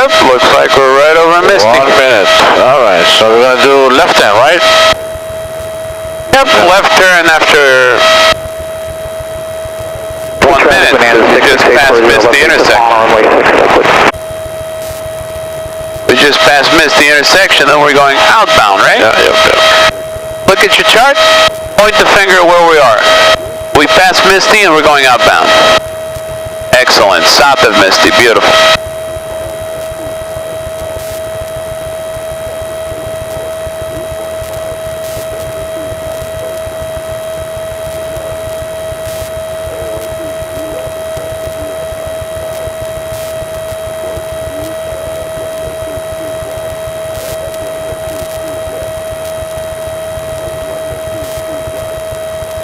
Yep, looks like we're right over Misty. 1 minute. Alright, so we're gonna do left hand, right? Yep, left turn after 1 minute. Just past Misty intersection. We just passed Misty intersection, then we're going outbound, right? Yeah, yep. Look at your chart. Point the finger at where we are. We passed Misty and we're going outbound. Excellent. South of Misty. Beautiful.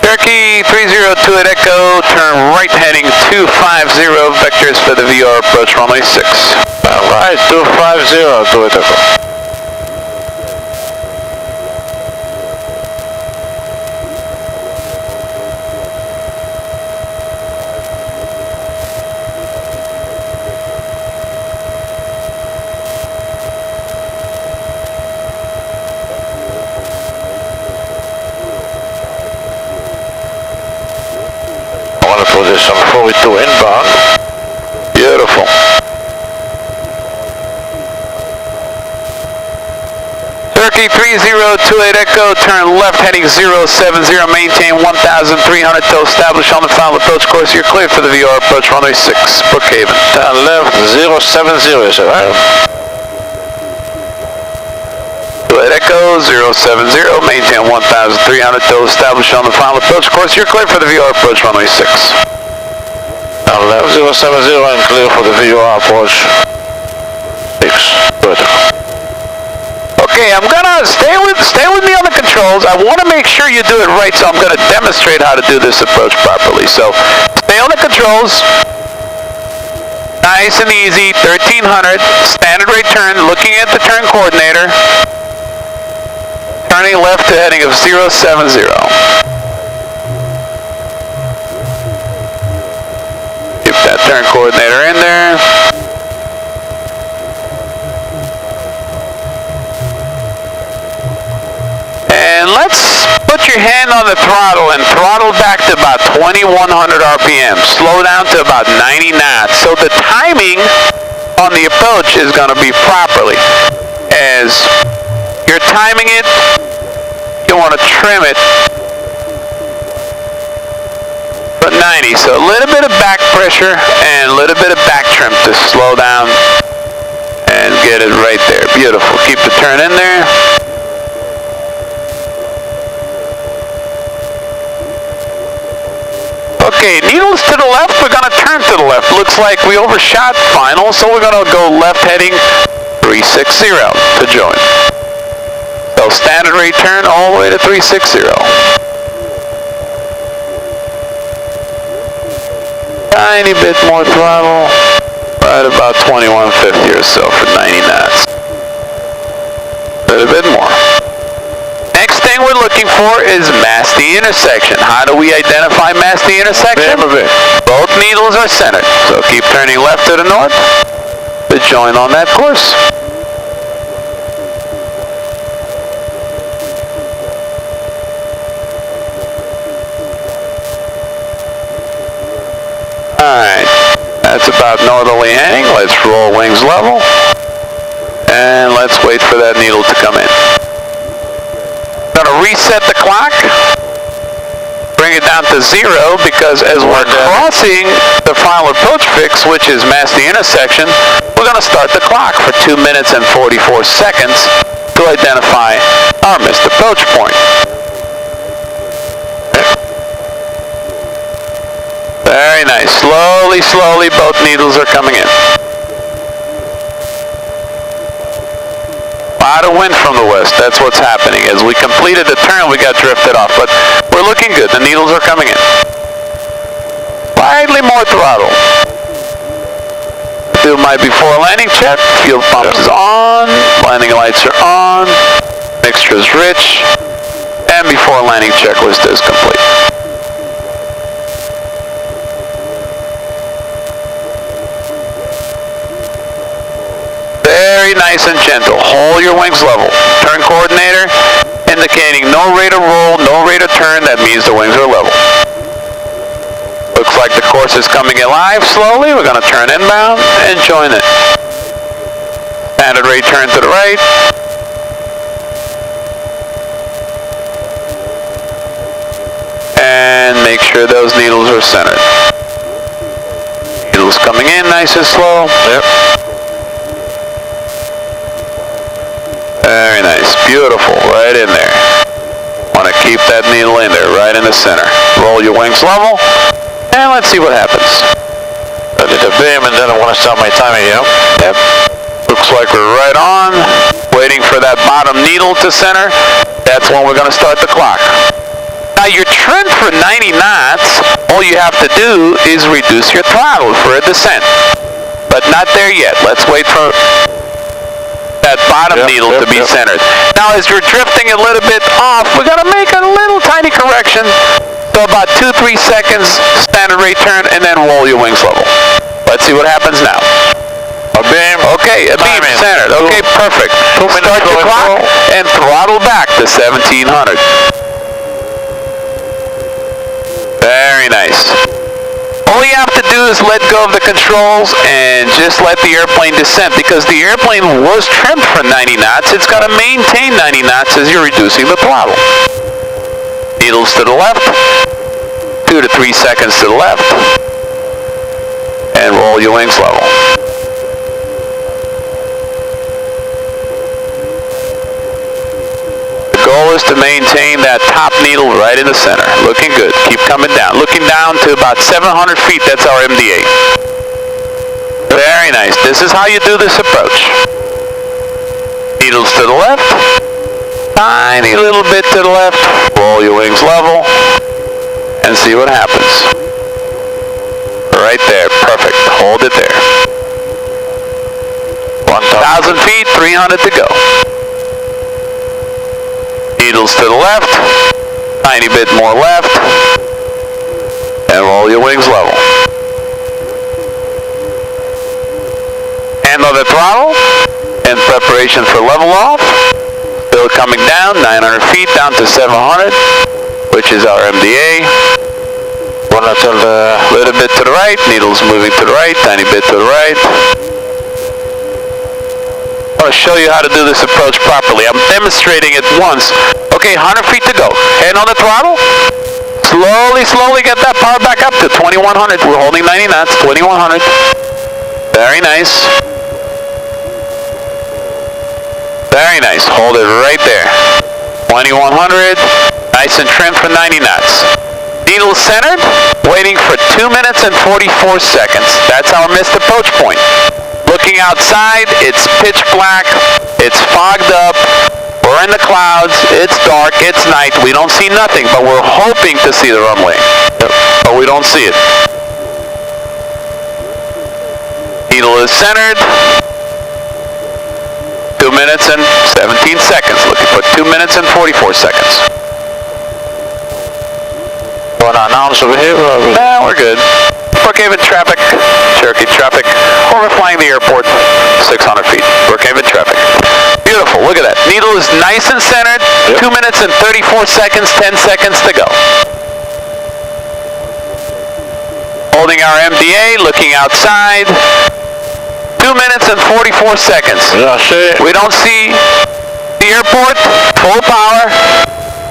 Turkey 302 at Echo, turn right heading 250, vectors for the VR approach runway 6. Alright, 250 to it Echo. Position 42 inbound. Beautiful. Turkey 3028 Echo, turn left heading 070, maintain 1,300 to establish on the final approach course. You're clear for the VR approach runway 6, Brookhaven. Turn left 070, is it right? 28 Echo 070, maintain 1,300 to establish on the final approach course. You're clear for the VR approach runway 6. Turn left 070 and clear for the VR approach 6. Okay, I'm gonna stay with me on the controls. I want to make sure you do it right, so I'm gonna demonstrate how to do this approach properly. So stay on the controls. Nice and easy. 1300 standard rate turn. Looking at the turn coordinator. Turning left to heading of 070. Keep that turn coordinator in there. And let's put your hand on the throttle and throttle back to about 2100 RPM. Slow down to about 90 knots. So the timing on the approach is going to be properly. As you're timing it, you want to trim it for 90. So a little bit of back pressure and a little bit of back trim to slow down and get it right there. Beautiful. Keep the turn in there. Okay, needles to the left, we're going to turn to the left. Looks like we overshot final, so we're going to go left heading 360 to join. So standard rate turn all the way to 360. Tiny bit more throttle, right about 2150 or so for 90 knots. A little bit more. Next thing we're looking for is Masty intersection. How do we identify Masty intersection? Both needles are centered, so keep turning left to the north to join on that course. Alright, that's about northerly heading. Let's roll wings level. And let's wait for that needle to come in. Going to reset the clock. Bring it down to 0 because as we're crossing the final approach fix, which is Masty intersection, we're going to start the clock for 2 minutes and 44 seconds to identify our missed approach point. Very nice. Slowly, slowly, both needles are coming in. A lot of wind from the west. That's what's happening. As we completed the turn, we got drifted off, but we're looking good. The needles are coming in. Slightly more throttle. Do my before landing check. Fuel pump is on. Landing lights are on. Mixture is rich. And before landing checklist is complete. nice and gentle. Hold your wings level. Turn coordinator indicating no rate of roll, no rate of turn. That means the wings are level. Looks like the course is coming alive slowly. We're going to turn inbound and join it. Standard rate turn to the right. And make sure those needles are centered. Needles coming in nice and slow. Yep. Very nice. Beautiful. Right in there. Want to keep that needle in there, right in the center. Roll your wings level. And let's see what happens. I did a beam and then I want to start my timing here. Yep. Looks like we're right on. Waiting for that bottom needle to center. That's when we're going to start the clock. Now your trim for 90 knots, all you have to do is reduce your throttle for a descent. But not there yet. Let's wait for that bottom needle to be centered. Now as you're drifting a little bit off, we're going to make a little tiny correction. So about 2-3 seconds, standard rate turn, and then roll your wings level. Let's see what happens now. A beam. Okay, a beam centered. Okay, perfect. Start your clock and throttle back to 1700. Very nice. All you have to do is let go of the controls and just let the airplane descend, because the airplane was trimmed for 90 knots. It's got to maintain 90 knots as you're reducing the throttle. Needles to the left, 2 to 3 seconds to the left, and roll your wings level. The goal is to maintain that top needle right in the center. Looking good. Keep coming down. Looking down to about 700 feet. That's our MDA. Very nice. This is how you do this approach. Needles to the left. Tiny little bit to the left. Roll your wings level. And see what happens. Right there. Perfect. Hold it there. 1,000 feet. 300 to go. Needles to the left, tiny bit more left, and roll your wings level. Hand on the throttle in preparation for level off. Still coming down, 900 feet down to 700, which is our MDA. One little bit to the right, needles moving to the right, tiny bit to the right. I want to show you how to do this approach properly. I'm demonstrating it once. Okay, 100 feet to go. Hand on the throttle. Slowly get that power back up to 2100. We're holding 90 knots, 2100. Very nice. Very nice. Hold it right there. 2100. Nice and trim for 90 knots. Needle centered. Waiting for 2 minutes and 44 seconds. That's our missed approach point. Looking outside, it's pitch black, it's fogged up, we're in the clouds, it's dark, it's night, we don't see nothing, but we're hoping to see the runway. But we don't see it. Needle is centered. 2 minutes and 17 seconds. Looking for 2 minutes and 44 seconds. Want to announce over here? Nah, we're good. Brookhaven traffic, Cherokee traffic, overflying the airport, 600 feet. Brookhaven traffic. Beautiful, look at that. Needle is nice and centered, 2 minutes and 34 seconds, 10 seconds to go. Holding our MDA, looking outside, 2 minutes and 44 seconds. We don't see the airport, full power,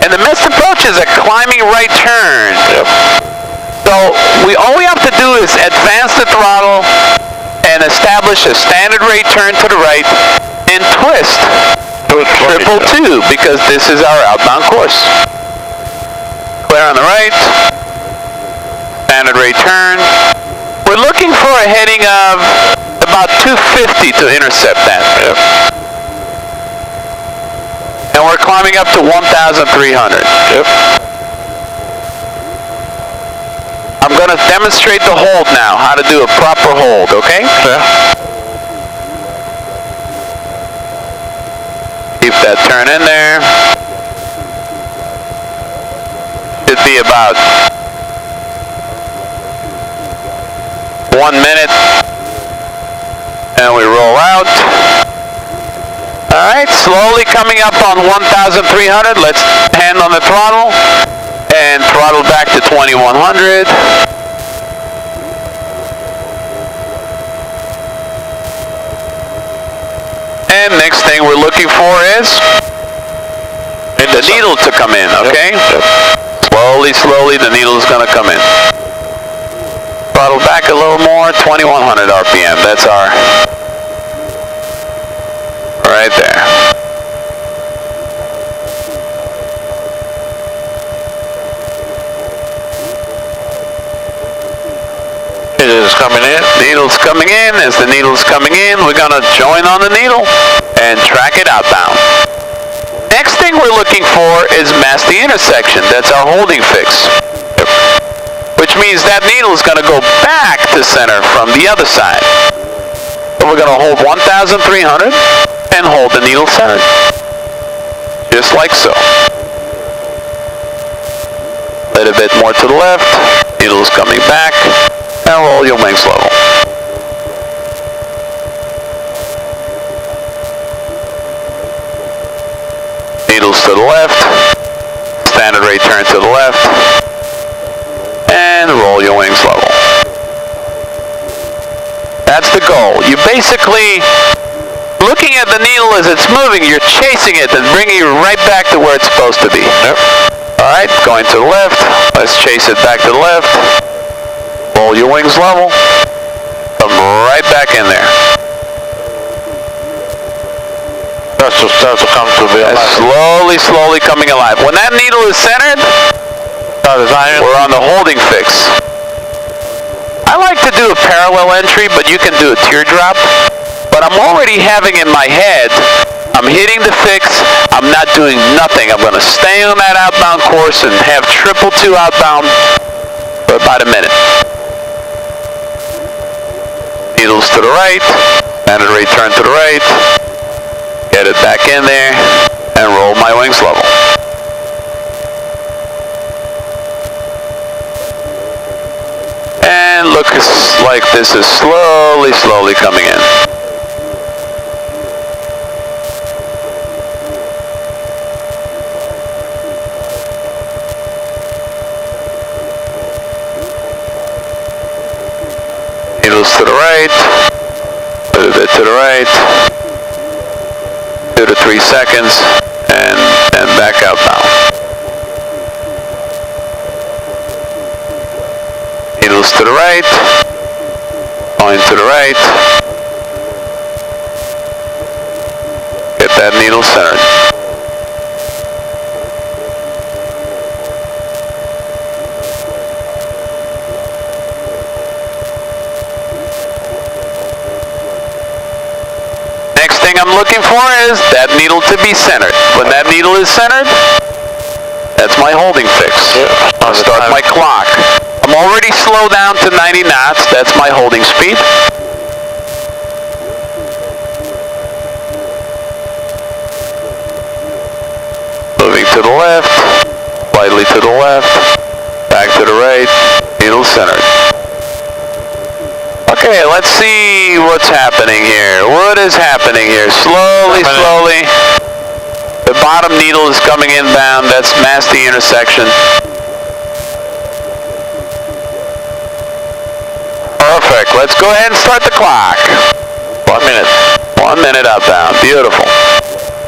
and the missed approach is a climbing right turn. So all we have to do is advance the throttle and establish a standard rate turn to the right and twist to 222 because this is our outbound course. Clear on the right, standard rate turn. We're looking for a heading of about 250 to intercept that. And we're climbing up to 1,300. I'm going to demonstrate the hold now, how to do a proper hold, okay? Keep that turn in there. Should be about 1 minute. And we roll out. coming up on 1,300. Let's hand on the throttle and throttle back to 2,100. And next thing we're looking for is the needle to come in, okay? Yep. Slowly, slowly, the needle is going to come in. Throttle back a little more, 2,100 RPM. That's our... right there. Needle's coming in. Needle's coming in. As the needle's coming in, we're going to join on the needle and track it outbound. Next thing we're looking for is mass the intersection. That's our holding fix. Which means that needle is going to go back to center from the other side. So we're going to hold 1,300 and hold the needle centered. Just like so. A little bit more to the left. Needle's coming back. And roll your wings level. Needles to the left. Standard rate turn to the left. And roll your wings level. That's the goal. You basically, looking at the needle as it's moving, you're chasing it and bringing it right back to where it's supposed to be. Yep. Alright, going to the left. Let's chase it back to the left. Roll your wings level. Come right back in there. That's to start to come to be alive. Slowly, slowly coming alive. When that needle is centered, we're on the holding fix. I like to do a parallel entry, but you can do a teardrop. But I'm already having in my head, I'm hitting the fix, I'm not doing nothing. I'm going to stay on that outbound course and have 222 outbound for about a minute. Needles to the right, standard rate turn to the right, get it back in there, and roll my wings level. And looks like this is slowly, slowly coming in. Needles to the right, a little bit to the right, 2 to 3 seconds, and back out now. Needles to the right, going to the right, get that needle centered. Next thing I'm looking for is that needle to be centered. When that needle is centered, that's my holding fix. I'll start my clock. I'm already slowed down to 90 knots. That's my holding speed. Moving to the left, slightly to the left, back to the right, needle centered. Okay, let's see what's happening here. What is happening here? Slowly, slowly. The bottom needle is coming inbound. That's mass the intersection. Perfect. Let's go ahead and start the clock. 1 minute. 1 minute outbound. Beautiful.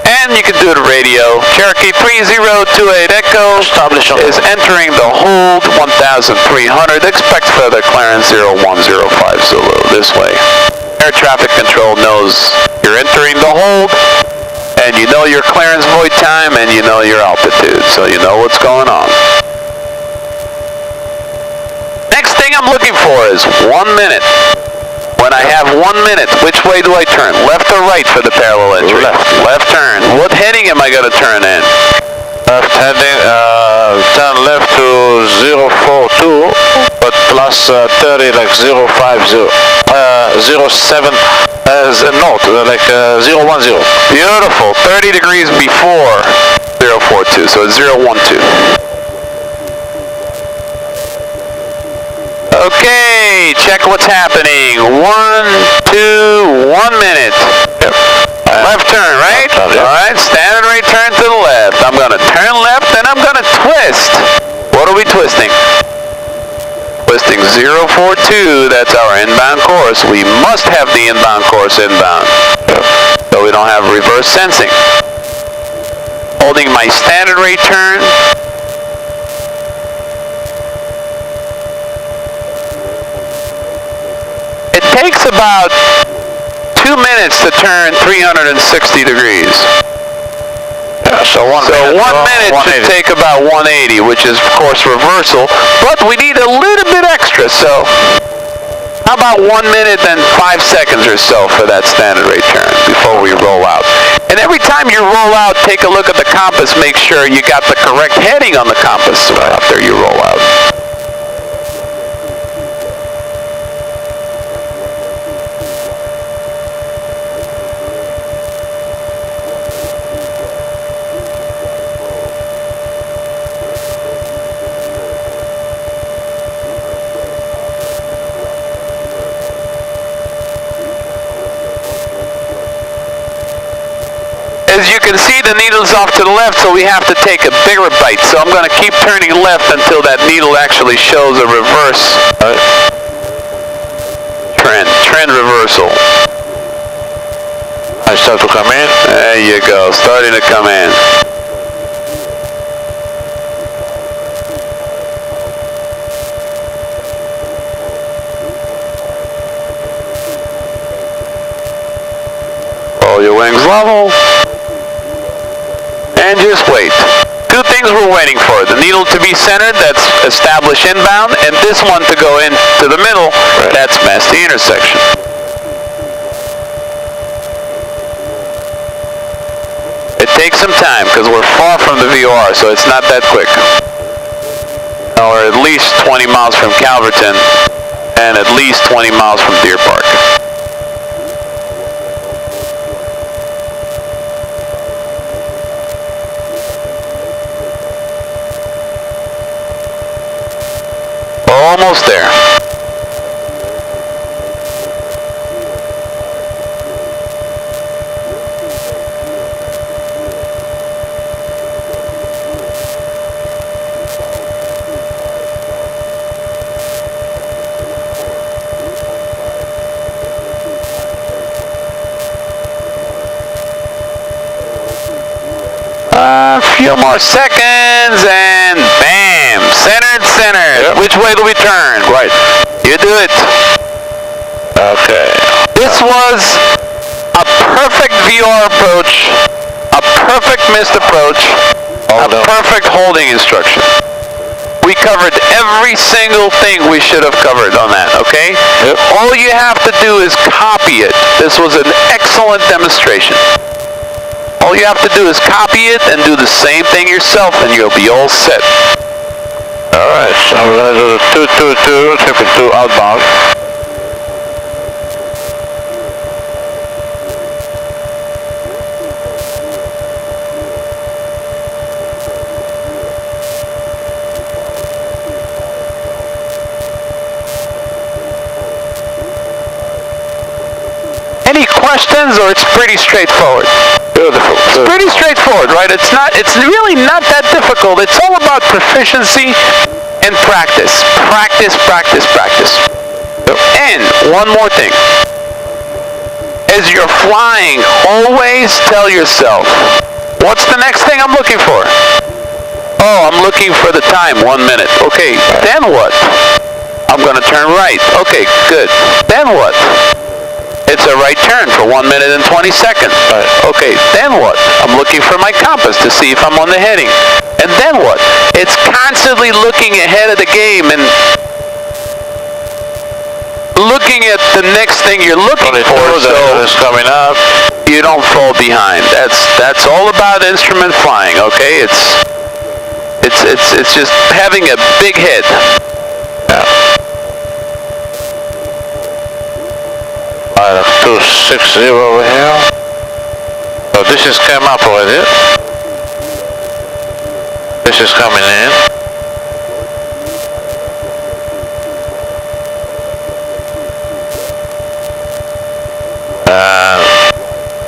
And you can do the radio. Cherokee 3028 Echo is entering the hold 1,300. Expect further clearance 0105 Zulu. This way. Air traffic control knows you're entering the hold, and you know your clearance void time, and you know your altitude, so you know what's going on. Next thing I'm looking for is 1 minute. When I have 1 minute, which way do I turn? Left or right for the parallel entry? Left. Left turn. What heading am I going to turn in? Left heading, turn left to 042, but plus 30 like 050, 07, north, like 010. Beautiful. 30 degrees before 042, so it's 012. Okay, check what's happening. 1, 2, 1 minute. Yep. Left turn, right? Left turn, yep. All right, standard 042, that's our inbound course. We must have the inbound course inbound, so we don't have reverse sensing. Holding my standard rate turn. It takes about 2 minutes to turn 360 degrees. Yeah, so one minute should take about 180, which is of course reversal, but we need a little bit extra, so how about 1 minute and 5 seconds or so for that standard rate turn before we roll out. And every time you roll out, take a look at the compass, make sure you got the correct heading on the compass after you roll out. As you can see, the needle's off to the left, so we have to take a bigger bite. So I'm going to keep turning left until that needle actually shows a reverse trend reversal. I start to come in. There you go, starting to come in. Roll your wings level. And just wait. Two things we're waiting for. The needle to be centered, that's established inbound, and this one to go into the middle, that's mask the intersection. It takes some time because we're far from the VOR, so it's not that quick. We're at least 20 miles from Calverton and at least 20 miles from Deer Park. Almost there. A few more seconds and bam! Centered, centered. Yep. Which way do we turn? Right. You do it. Okay. This was a perfect VR approach, a perfect missed approach, a perfect holding instruction. We covered every single thing we should have covered on that, okay? Yep. All you have to do is copy it. This was an excellent demonstration. All you have to do is copy it and do the same thing yourself and you'll be all set. Alright, so we're going to do the 222, 52 outbound. Any questions or it's pretty straightforward? Beautiful. It's pretty straightforward, right? It's really not that difficult. It's all about proficiency and practice. Practice, practice, practice. And one more thing. As you're flying, always tell yourself, what's the next thing I'm looking for? Oh, I'm looking for the time, 1 minute. Okay, then what? I'm going to turn right. Okay, good. Then what? It's a right turn for 1 minute and 20 seconds. Okay, then what? I'm looking for my compass to see if I'm on the heading. And then what? It's constantly looking ahead of the game and looking at the next thing you're looking for, so it's coming up. You don't fall behind. That's all about instrument flying, okay? It's just having a big head. Yeah. 260 over here. So this is came up already. This is coming in. And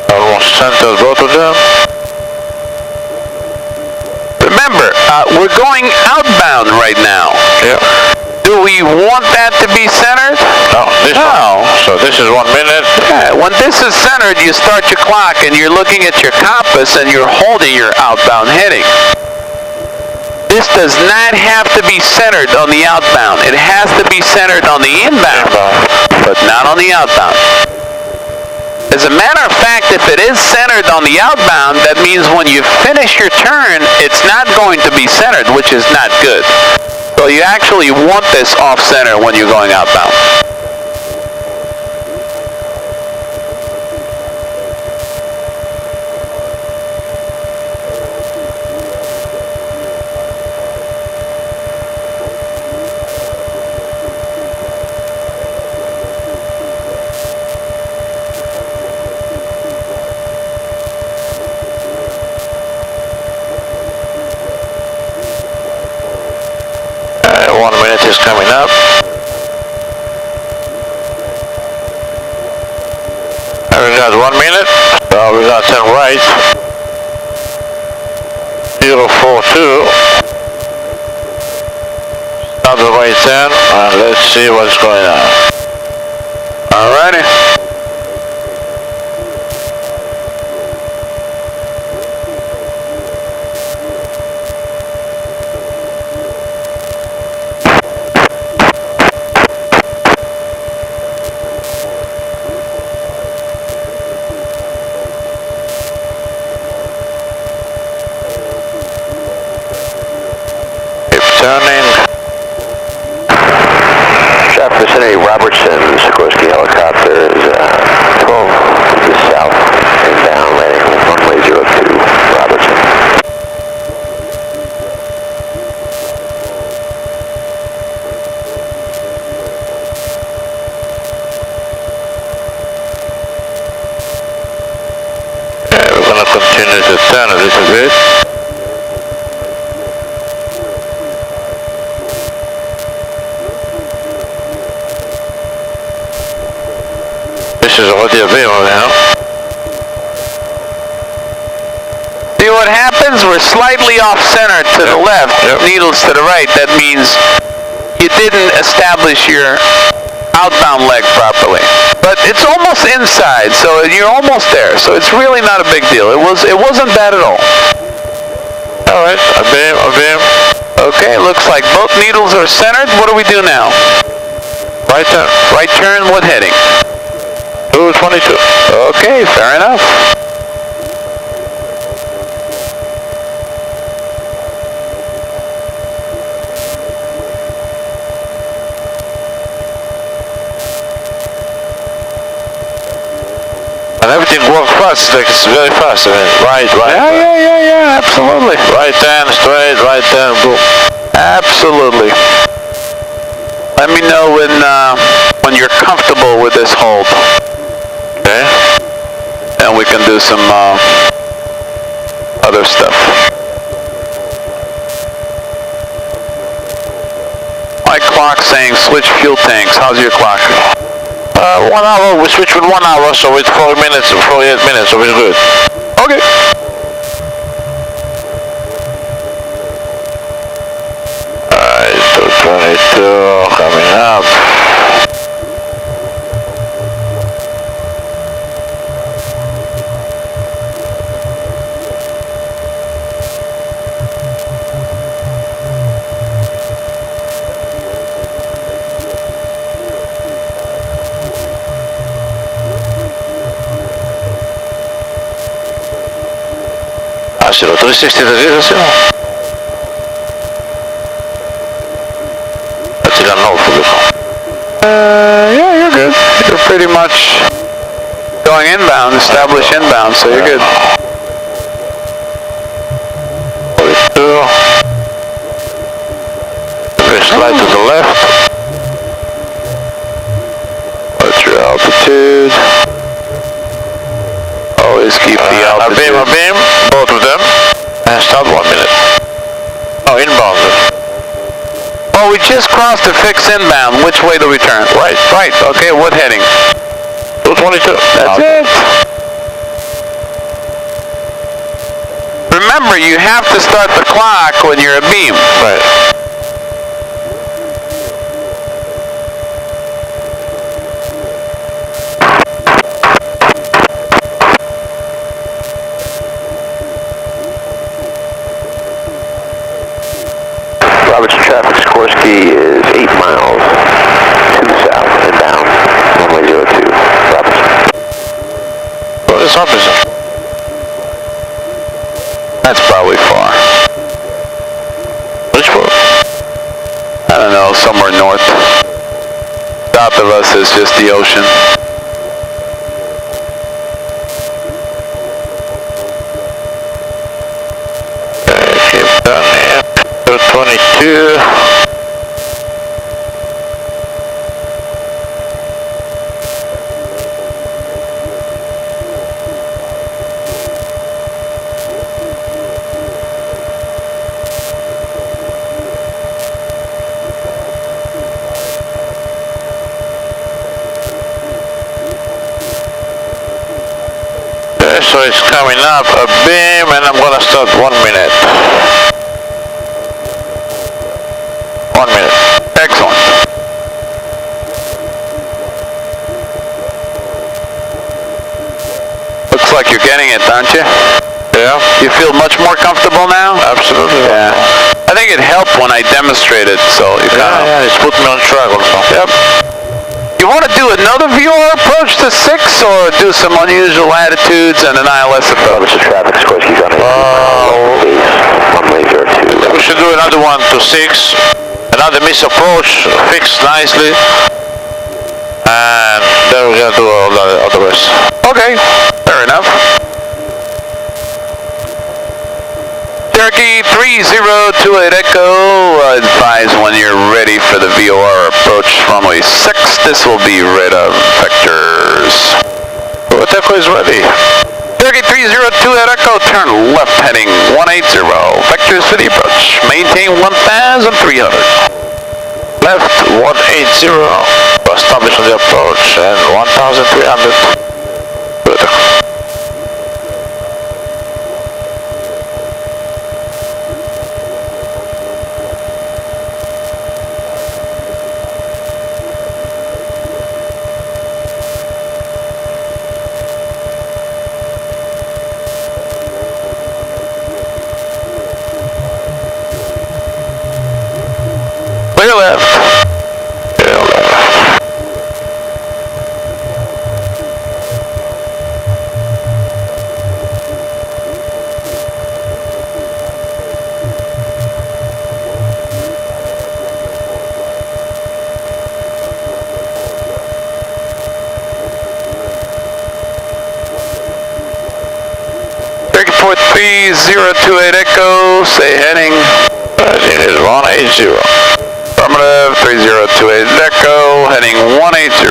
almost centered both of them. Remember, we're going outbound right now. Yeah. Do do we want that to be centered? No, this No. one. So this is 1 minute. Yeah, when this is centered, you start your clock and you're looking at your compass and you're holding your outbound heading. This does not have to be centered on the outbound. It has to be centered on the inbound, but not on the outbound. As a matter of fact, if it is centered on the outbound, that means when you finish your turn, it's not going to be centered, which is not good. So you actually want this off-center when you're going outbound. Is coming up. And we got 1 minute. So we got 10 right. 042. Start the right 10 and let's see what's going on. Alrighty. Turning. Shop vicinity, Robertson, Sikorsky helicopter is 12 to the south and down landing runway 02, Robertson. Okay, we're gonna continue to turn a little bit. This is already a beam now. See what happens? We're slightly off-center to the left, needles to the right. That means you didn't establish your outbound leg properly. But it's almost inside, so you're almost there. So it's really not a big deal. It wasn't bad at all. All right, a beam, a beam. Okay, looks like both needles are centered. What do we do now? Right turn. Right turn, what heading? 222. Okay, fair enough. And everything works fast, like it's very fast. I mean, right. Yeah, absolutely. Right turn, straight, right turn, boom. Absolutely. Let me know when you're comfortable with this hold. Okay. And we can do some other stuff. My clock saying switch fuel tanks. How's your clock? 1 hour, we switch with 1 hour, so it's 4 minutes, 48 minutes, so it's good. Okay. Alright, 222 coming up. Άσυρο, 360 degrees, άσυρο. Έτσι ήταν awful before. Yeah, you're good. You're pretty much going inbound, establish inbound, so you're good. 42. Very slight to the left. What's your altitude? Always keep the altitude. A beam, both of them. And start 1 minute. Oh, inbound. Oh, we just crossed the fixed inbound. Which way do we turn? Right. Right, okay, what heading? 222. That's it. Remember, you have to start the clock when you're a beam. Right. traffic, Sikorsky is 8 miles to the south and down, runway 02, Robertson. What is Robertson? That's probably far. Bridgeport? I don't know, somewhere north. South of us is just the ocean. Keep down here. 22. So it's coming up a beam and I'm gonna start 1 minute. 1 minute. Excellent. Looks like you're getting it, aren't you? Yeah, You feel much more comfortable now? absolutely. Yeah. I think it helped when I demonstrated, so you kind of... Yeah, it's put me on track also. Yep. You want to do another VOR approach to 6 or do some unusual attitudes and an ILS approach? Robertson traffic, Sikorsky's on 8 miles, base, runway 02. We should do another one to 6. Another miss approach, fixed nicely. And then we're gonna do all the rest. Okay, fair enough. Cherokee 3028 Echo, advise when you're ready for the VOR approach runway 6. This will be radar vectors. What Echo is ready? Cherokee 302 Echo, turn left heading 180. Vectors for the approach. Maintain 1,300. Left 180. Establish on the approach and 1,300. Good. Clear left. Clear left. Cherokee 43028 Echo, say heading. It is 180. Affirmative, 3028 Echo, heading 180.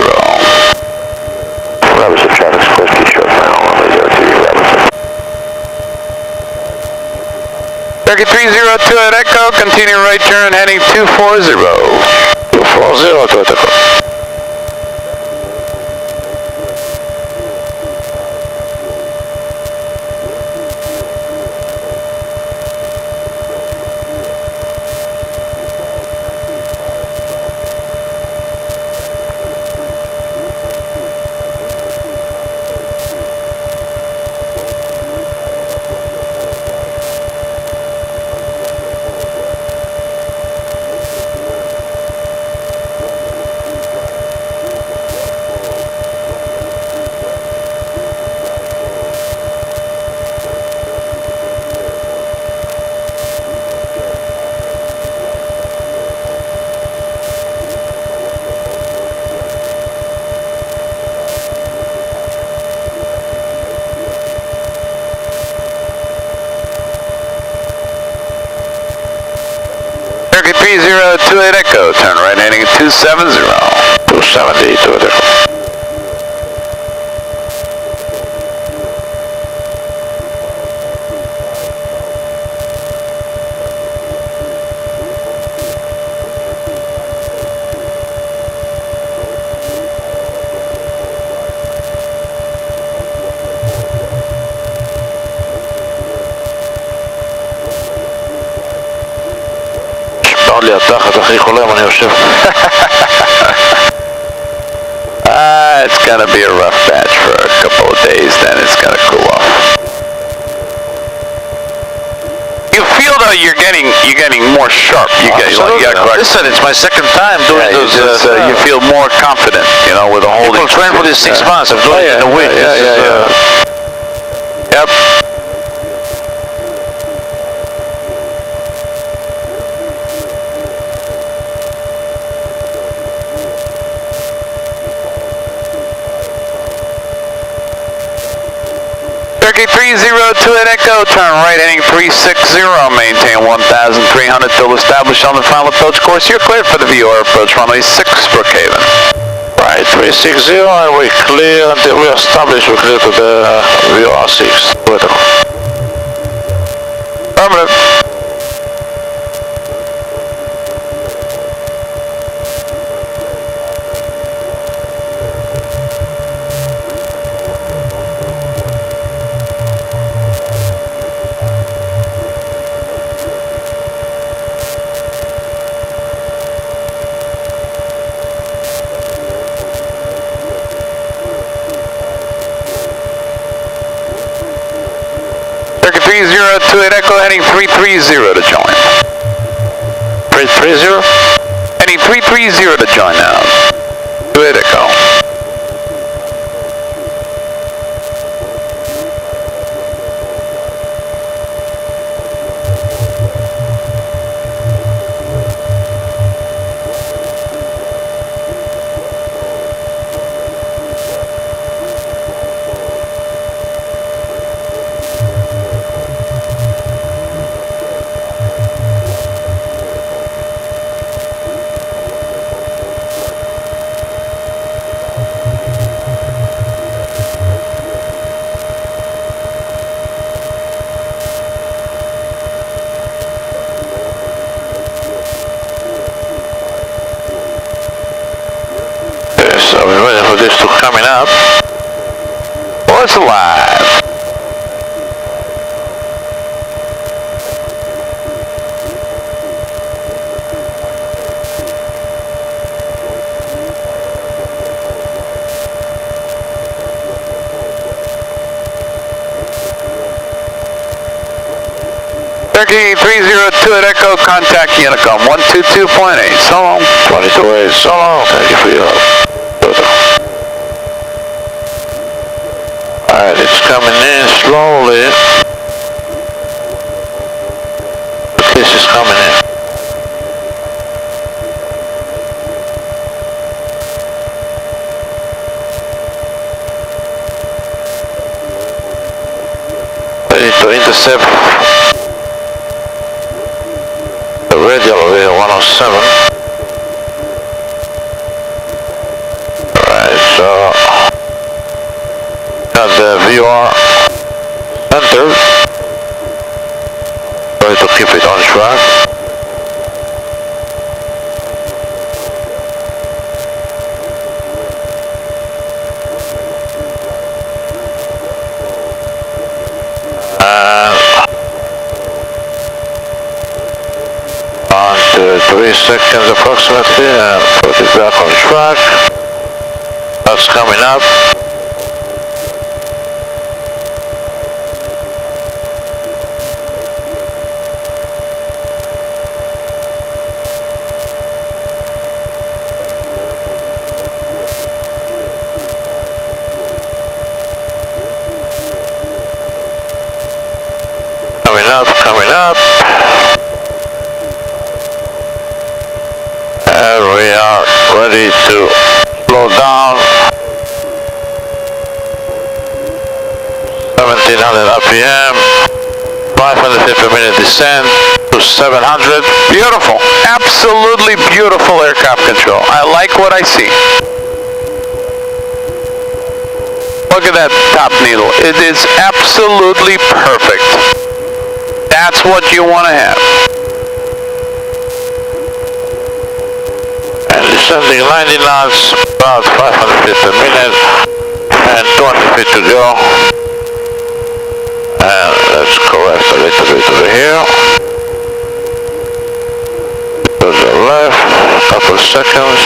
Robertson traffic, Sikorsky short mile, runway 02, Robertson. Cherokee 3028 Echo, continue right turn, heading 240. 240 to Echo. Cherokee 3028 Echo, turn right heading 270. 270 to Echo. נשבר לי התחת, אחי חולם, אני יושב. It's gonna be a rough patch for a couple of days, then it's gonna cool off. You feel though you're getting more sharp. You get Absolutely. Listen, it's my second time doing you those. just, you feel more confident, you know, with the holding. People train for this 6 months. I'm doing it in a week. Yep. Turkey 302 at Echo, turn right heading 360, maintain 1,300 till established on the final approach course. You're cleared for the VOR approach runway 6, Brookhaven. Right, 360, and we clear until we establish we're clear to the VOR 6. Affirmative. Turkey 302 at Echo, heading 330 to join. 330? Heading 330 to join now. 2 at Echo. So we're waiting for this to coming up. What's alive? Turkey 302 at Echo, contact Unicom 122.8. So long. 22.8, so long. Thank you for your help. Alright, it's coming in slowly. But this is coming in. Ready to intercept the radial over here, 107. Alright, so got the VOR center. Try to keep it on track. On to 3 seconds approximately, and put it back on track. That's coming up. Coming up. And we are ready to slow down. 1700 RPM, 500 per minute descent to 700. Beautiful. Absolutely beautiful aircraft control. I like what I see. Look at that top needle. It is absolutely perfect. That's what you want to have. And descending 90 knots, about 500 feet per minute, and 20 feet to go. And let's correct a little bit over here. To the left, couple seconds.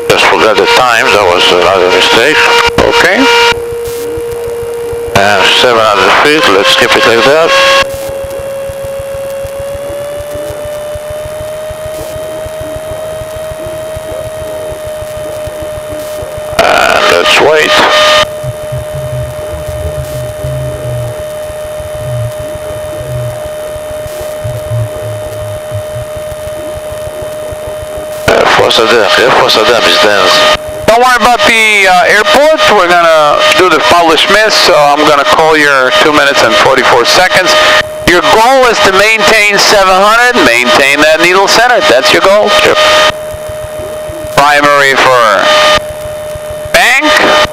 Just forget the time, that was another mistake. Okay. And 700 feet, let's keep it like that. And let's wait. Force Adam is dense. Don't worry about the airport. We're gonna do the publish miss, so I'm gonna call your 2 minutes and 44 seconds. Your goal is to maintain 700, maintain that needle center. That's your goal. Yep. Primary for bank,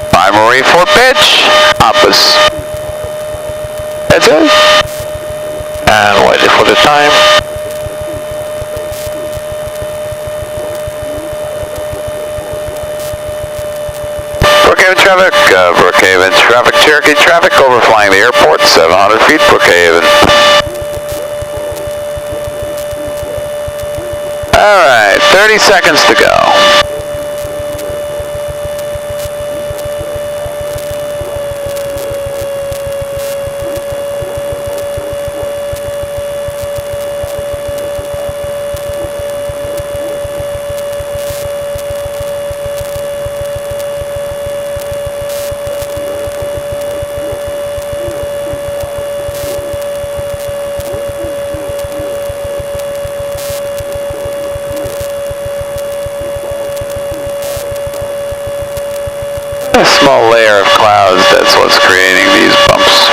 primary for pitch, opposite. That's it. And waiting for the time. Brookhaven traffic, Cherokee traffic, overflying the airport, 700 feet, Brookhaven. Alright, 30 seconds to go. A small layer of clouds, that's what's creating these bumps.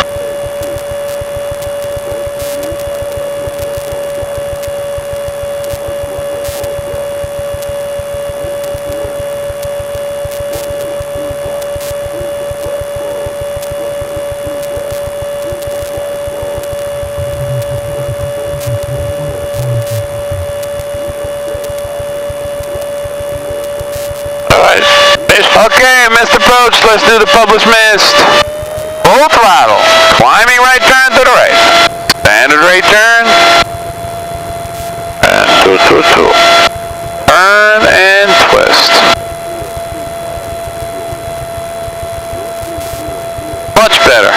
Okay, missed approach, let's do the publish missed. Full throttle, climbing right turn to the right. Standard right turn. And 222. Turn and twist. Much better.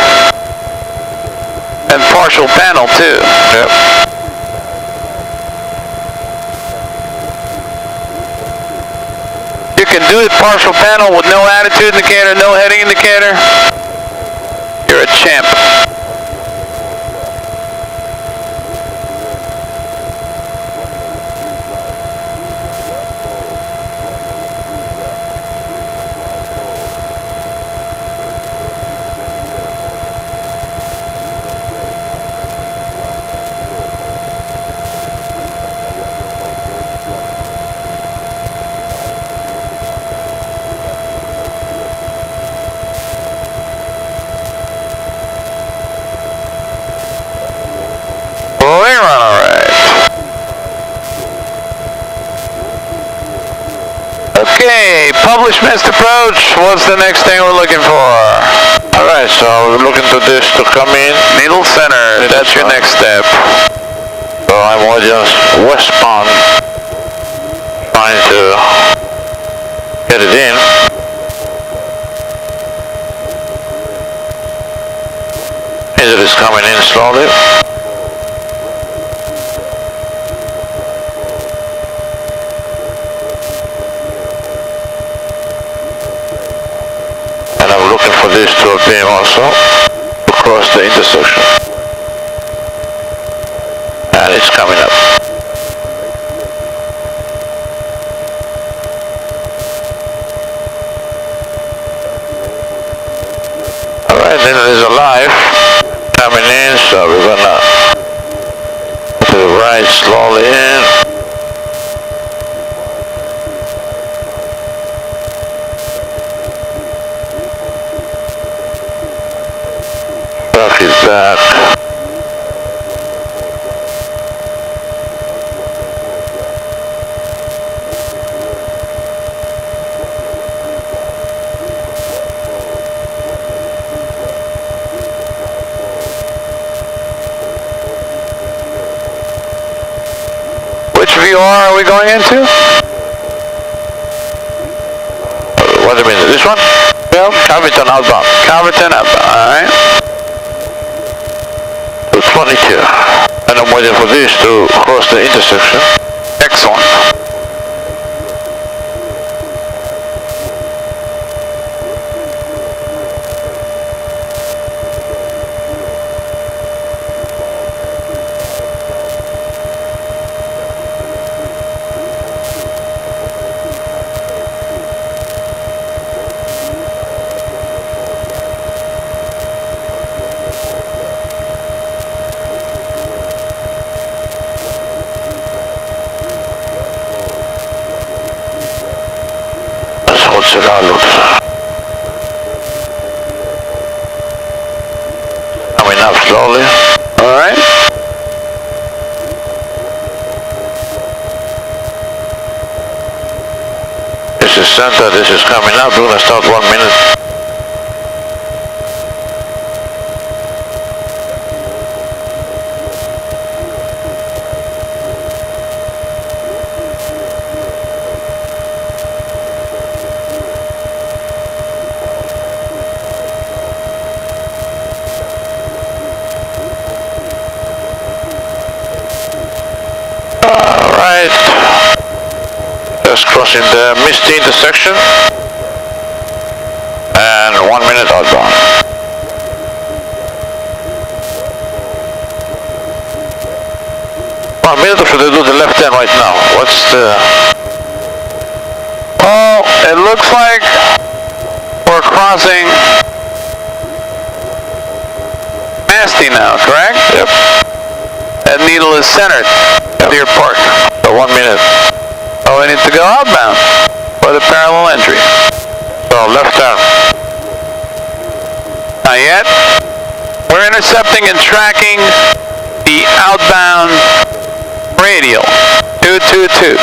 And partial panel too. Yep. You can do the partial panel with no attitude indicator, no heading indicator. You're a champ. Okay, publish missed approach. What's the next thing we're looking for? Alright, so we're looking to this to come in. Needle center, Needle that's your center. next step. So I'm just westbound, trying to get it in. Engine is coming in slowly. And I'm looking for this to appear also, to cross the intersection. And it's coming up. Alright, then there's a live coming in, so we're gonna to the right slowly in. Truck is back. Which VR are we going into? What do you mean? This one? Yep. Calverton outbound. Calverton outbound, alright. 222. And I'm waiting for this to cross the intersection. Excellent. Coming up slowly. Alright. This is center, this is coming up. We're gonna start 1 minute. Alright. Just crossing the misty intersection. And 1 minute outbound. One minute or should I do the left turn right now? What's the... Oh, it looks like we're crossing Masti now, correct? Yep. That needle is centered at Deer Park. So 1 minute. Oh, we need to go outbound for the parallel entry. So left turn. Not yet. We're intercepting and tracking the outbound radial 222.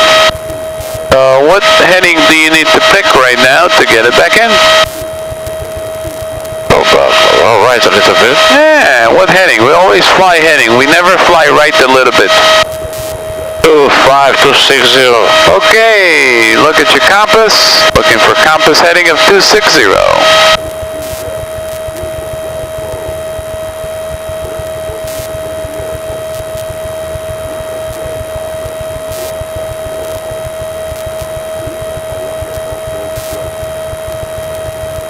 What heading do you need to pick right now to get it back in? Oh, right a little bit. Yeah, what heading? We always fly heading. We never fly right a little bit. 25260. Okay, look at your compass. Looking for compass heading of 260.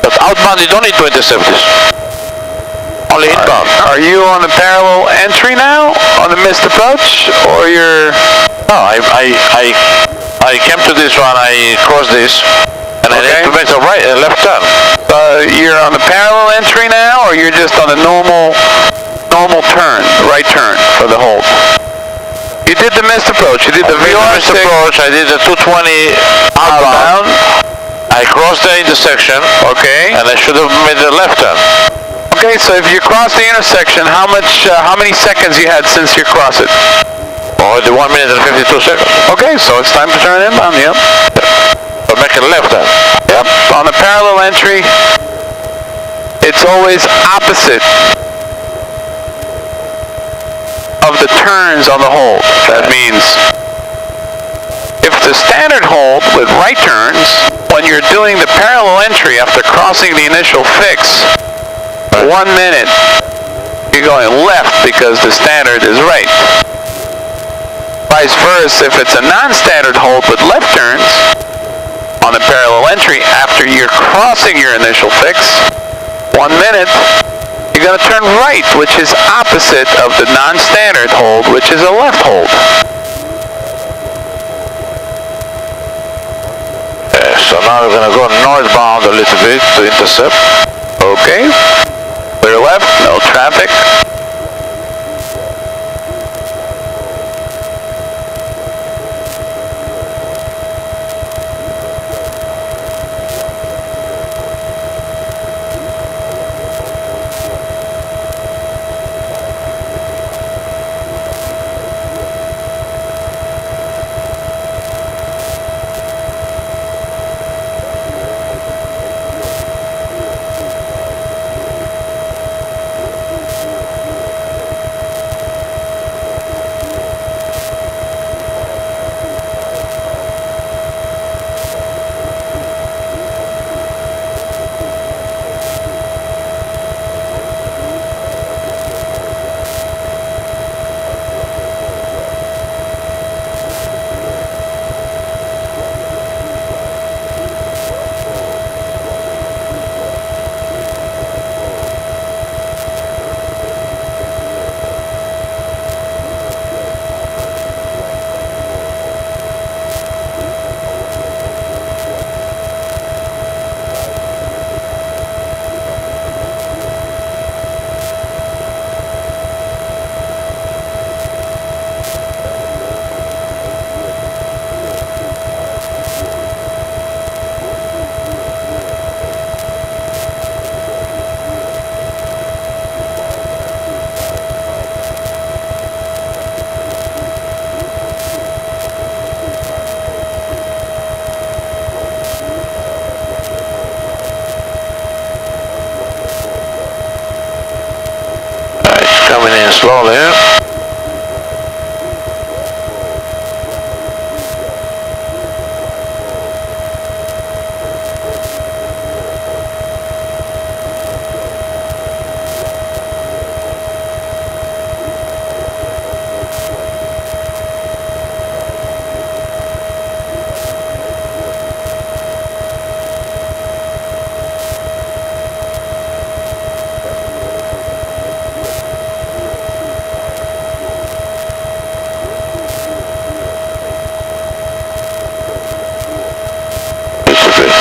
But outbound you don't need to intercept this. Only inbound. Are you on the parallel entry now? On the missed approach? Or you're... No, I came to this one, I crossed this, and I need to make a left turn. You're on the parallel entry now, or you're just on the normal turn, right turn for the hold? You did the missed approach. You did the missed approach. I did the 220 outbound. I crossed the intersection. Okay. And I should have made the left turn. Okay, so if you cross the intersection, how many seconds you had since you crossed it? Oh, the 1 minute and 52 seconds. Okay, so it's time to turn inbound, yep. So make a left turn. Yep, on the parallel entry, it's always opposite of the turns on the hold. That means if the standard hold with right turns, when you're doing the parallel entry after crossing the initial fix, 1 minute, you're going left because the standard is right. Vice versa, if it's a non-standard hold with left turns on the parallel entry after you're crossing your initial fix, 1 minute, you're going to turn right, which is opposite of the non-standard hold, which is a left hold. Okay, so now we're going to go northbound a little bit to intercept. Okay. Clear left, no traffic. in slowly.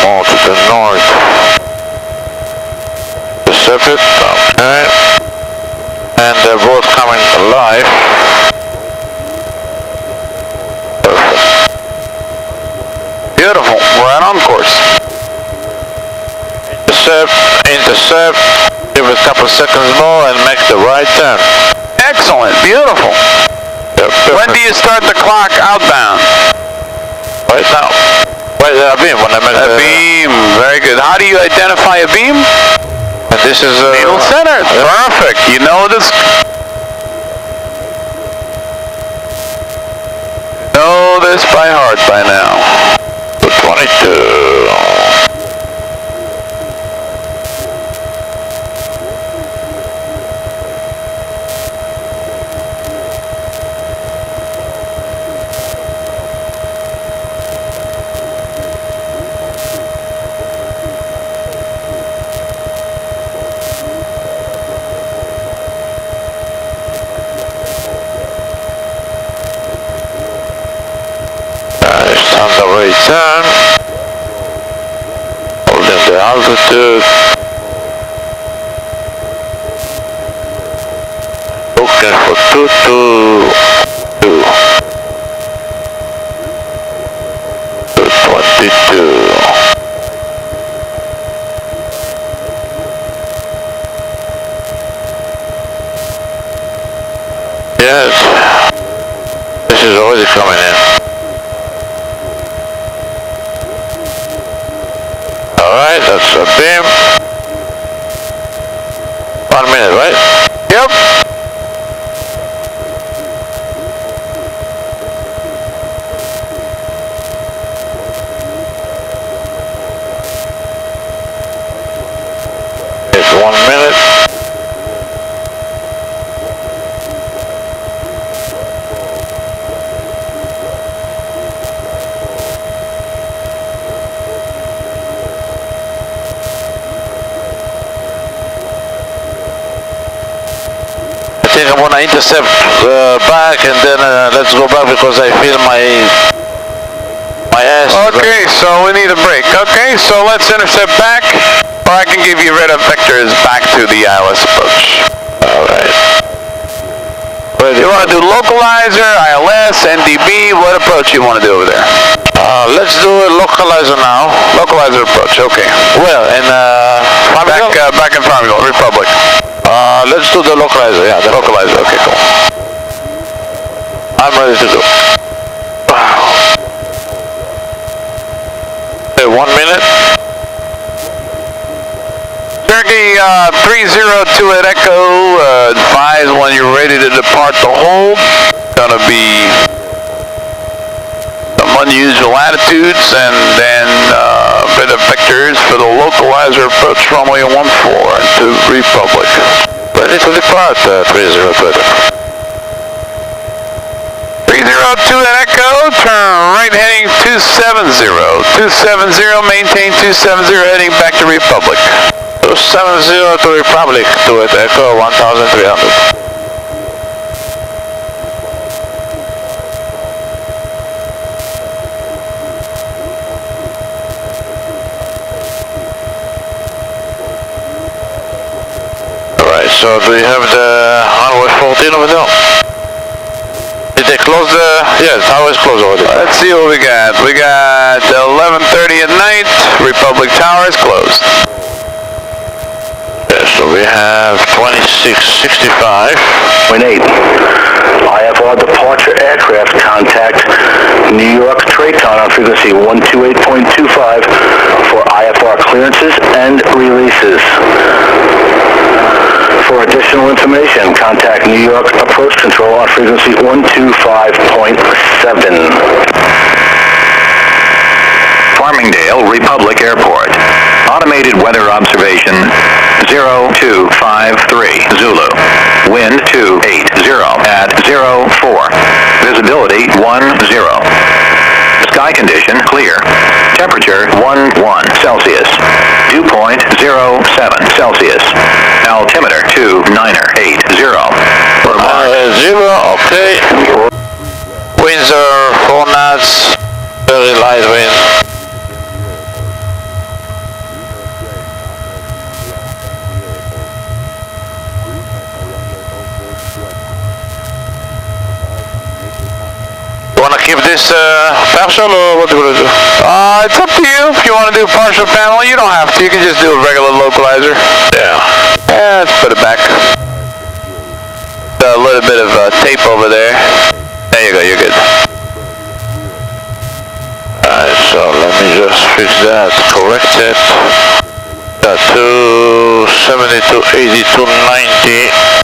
More to the north. Pacific, okay. And they're both coming alive. Perfect. Beautiful. Right on course. Intercept, give it a couple seconds more and make the right turn. Excellent. Beautiful. Yeah, When do you start the clock outbound? Right now. Right there, beam. When I make A the beam. Very good. How do you identify a beam? And this is Needle center. Perfect. You know this. Know this by heart by now. 22. Turn, holding the altitude, looking for 222, 222. Yes, this is already coming in. Alright, that's a beam. 1 minute, right? Yep. It's 1 minute. I think I'm gonna intercept back and then let's go back because I feel my ass. Okay, so we need a break. Okay, so let's intercept back, or I can give you red vectors back to the ILS approach. Alright. You want to do localizer, ILS, NDB? What approach you want to do over there? Let's do a localizer now. Localizer approach, okay. Well, in Back in Farmville, Republic. let's do the localizer, yeah. The Localizer, okay, cool. I'm ready to do. Okay, 1 minute. Turkey 302 at Echo, advise when you're ready to depart the hold. Gonna be some unusual attitudes and then a bit of vectors for the localizer approach runway 14 to Republic. Ready to depart, 302. 302 at Echo, turn right heading 270. 270, maintain 270 heading back to Republic. 270 to Republic, to it, Echo 1300. Alright, so do you have the runway 14 over there? Did they close the... Yeah, the tower is closed already. Let's see what we got. We got 11:30 at night, Republic Tower is closed. Yeah, so we have 2665. 8. IFR departure aircraft contact New York Tracon on frequency 128.25 for IFR clearances and releases. For additional information, contact New York Approach Control on frequency 125.7. Farmingdale Republic Airport. Automated weather observation 0253 Zulu. Wind 280 at 04. Visibility 10. Sky condition clear. Temperature 11 Celsius. Dew point 07 Celsius. Altimeter 2980. Zero, okay. Winds are 4 knots, very light wind. Want to keep this partial or what do you want to do? It's up to you. If you want to do partial panel, you don't have to. You can just do a regular localizer. Yeah. Yeah, let's put it back. A little bit of tape over there. There you go, you're good. Alright, so let me just fix that, correct it. 270 to 80 to 90.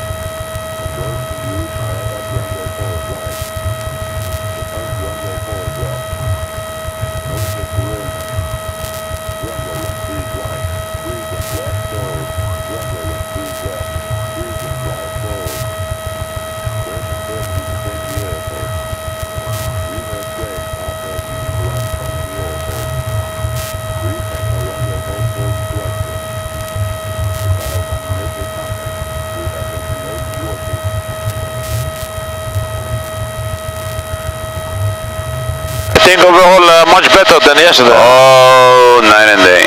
I think overall much better than yesterday. Oh, night and day.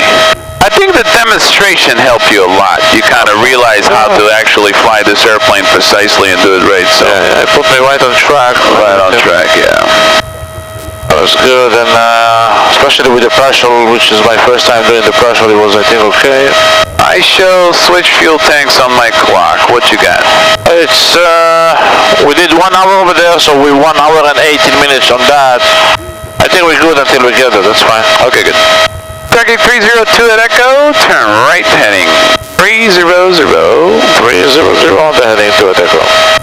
I think the demonstration helped you a lot. You kind of realize how to actually fly this airplane precisely and do it right. So Yeah, it put me right on track. right on track, yeah. That was good, and especially with the partial, which is my first time doing the partial, it was, I think, okay. I show switch fuel tanks on my clock. What you got? It's, we did 1 hour over there, so we're 1 hour and 18 minutes on that. I think we're good until we get there, that's fine. Okay, good. Turkey 302 at Echo, turn right heading 300. 300 on the heading to Echo.